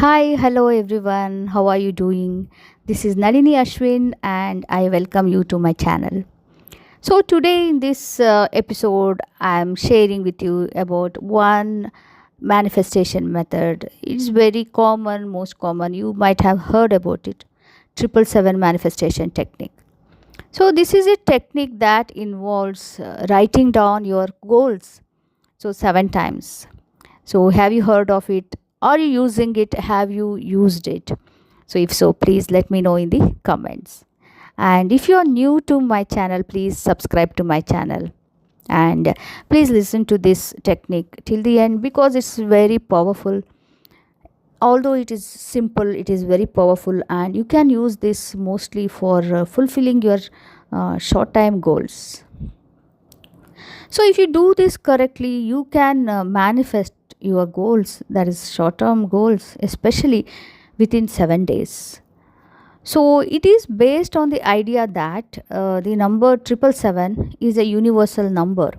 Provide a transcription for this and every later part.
Hi, hello everyone. How are you doing? This is Nalini Ashwin and I welcome you to my channel. So today in this episode I am sharing with you about one manifestation method. It's very common, most common. You might have heard about it. 777 manifestation technique. So this is a technique that involves writing down your goals. So 7 times. So, have you heard of it? Are you using it? Have you used it? So, if so, please let me know in the comments. And if you are new to my channel, please subscribe to my channel. And please listen to this technique till the end because it's very powerful. Although it is simple, it is very powerful, and you can use this mostly for fulfilling your short time goals. So, if you do this correctly, you can manifest your goals, that is, short term goals, especially within 7 days. So, it is based on the idea that the number 777 is a universal number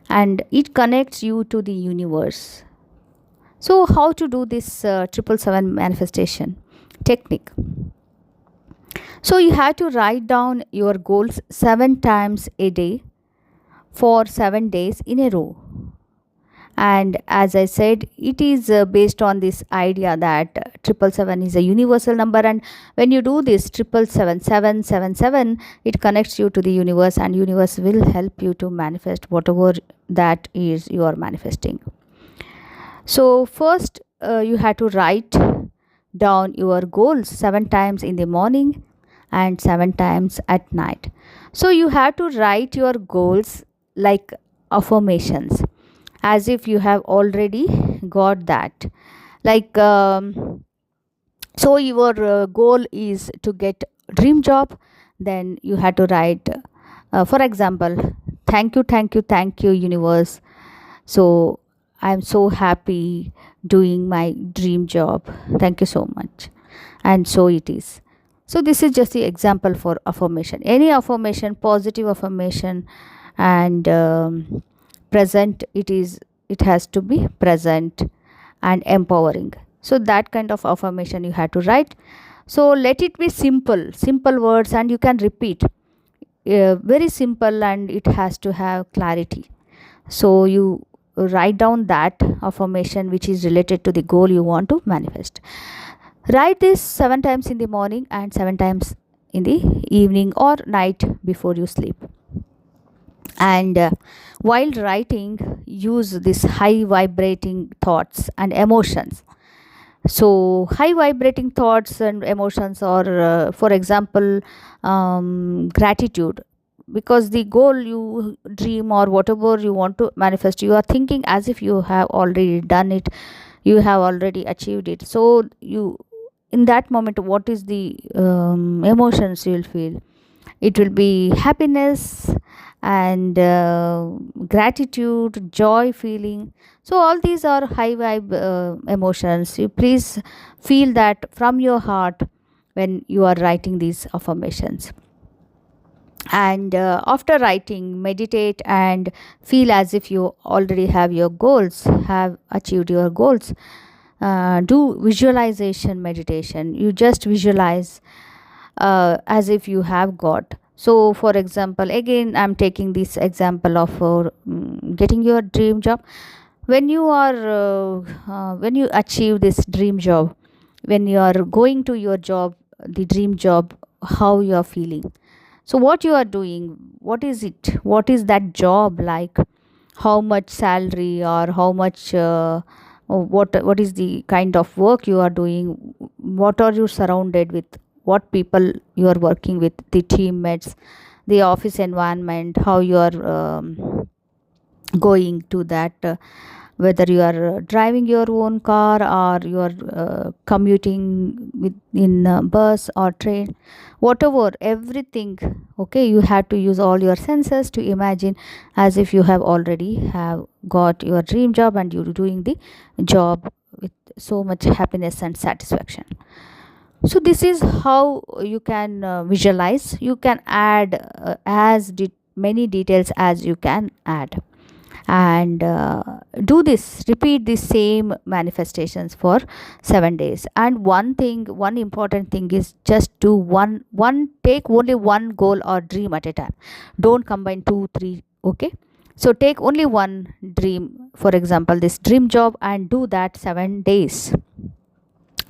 and it connects you to the universe. So, how to do this 777 manifestation technique? So, you have to write down your goals 7 times a day for 7 days in a row. And as I said, it is based on this idea that 777 is a universal number, and when you do this 777 it connects you to the universe, and universe will help you to manifest whatever that is you are manifesting. So first you have to write down your goals 7 times in the morning and 7 times at night. So you have to write your goals like affirmations, as if you have already got that. Like, so your goal is to get dream job, then you have to write, for example, thank you, universe. So I'm so happy doing my dream job. Thank you so much. And so it is. So this is just the example for affirmation. Any affirmation, positive affirmation, and present, it has to be present and empowering. So that kind of affirmation you have to write. So let it be simple words, and you can repeat, very simple, and it has to have clarity. So you write down that affirmation which is related to the goal you want to manifest. Write this 7 times in the morning and 7 times in the evening or night before you sleep. And while writing, use this high vibrating thoughts and emotions. So high vibrating thoughts and emotions are, for example, gratitude, because the goal you dream or whatever you want to manifest, you are thinking as if you have already done it, you have already achieved it. So you, in that moment, what is the emotions you will feel? It will be happiness and gratitude, joy feeling. So all these are high vibe emotions. You please feel that from your heart when you are writing these affirmations. And after writing, meditate and feel as if you already have your goals, have achieved your goals. Do visualization meditation. You just visualize as if you have got. So for example, again I'm taking this example of getting your dream job. When you are when you achieve this dream job, when you are going to your job, the dream job, how you are feeling? So what you are doing, what is it, what is that job like? How much salary, or how much what is the kind of work you are doing? What are you surrounded with? What people you are working with, the teammates, the office environment, how you are going to that, whether you are driving your own car or you are commuting with in bus or train, whatever, everything. Okay, you have to use all your senses to imagine as if you have already have got your dream job and you're doing the job with so much happiness and satisfaction. So this is how you can visualize. You can add many details as you can add. and do this, repeat the same manifestations for 7 days. And one important thing is just do one take only one goal or dream at a time. Don't combine two three. Okay, so take only one dream, for example this dream job, and do that 7 days.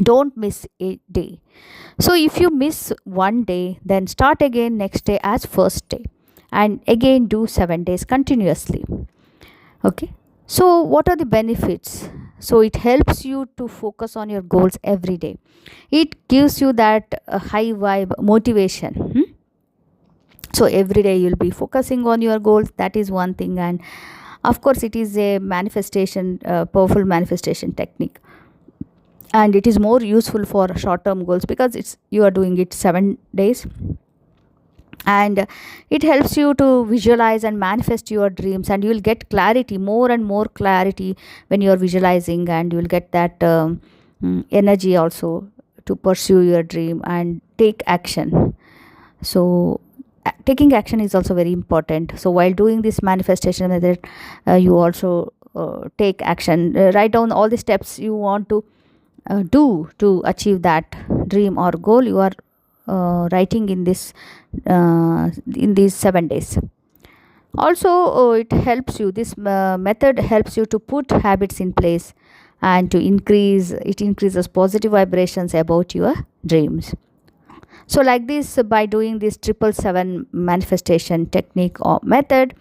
Don't miss a day. So if you miss one day, then start again next day as first day, and again do 7 days continuously. Okay, so what are the benefits? So it helps you to focus on your goals every day. It gives you that high vibe motivation. So every day you'll be focusing on your goals. That is one thing. And of course it is a manifestation, powerful manifestation technique, and it is more useful for short term goals because it's you are doing it 7 days. And it helps you to visualize and manifest your dreams, and you will get clarity, more and more clarity when you are visualizing, and you will get that energy also to pursue your dream and take action. So taking action is also very important. So while doing this manifestation method, you also take action, write down all the steps you want to do to achieve that dream or goal you are writing in these 7 days. Also it helps you, this method helps you to put habits in place, and to increases positive vibrations about your dreams. So like this, by doing this 777 manifestation technique or method,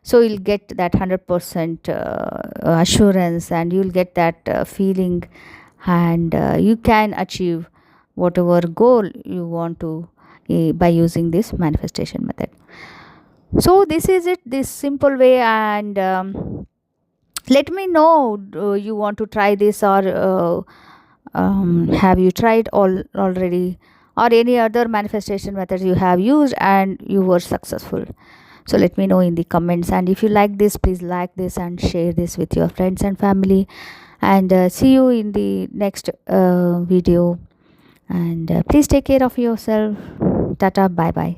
so you'll get that 100% assurance, and you'll get that feeling, and you can achieve whatever goal you want to by using this manifestation method. So this is it, this simple way. And let me know, you want to try this, or have you tried already, or any other manifestation methods you have used and you were successful. So let me know in the comments, and if you like this, please like this and share this with your friends and family. And see you in the next video. And please take care of yourself. Tata, bye bye.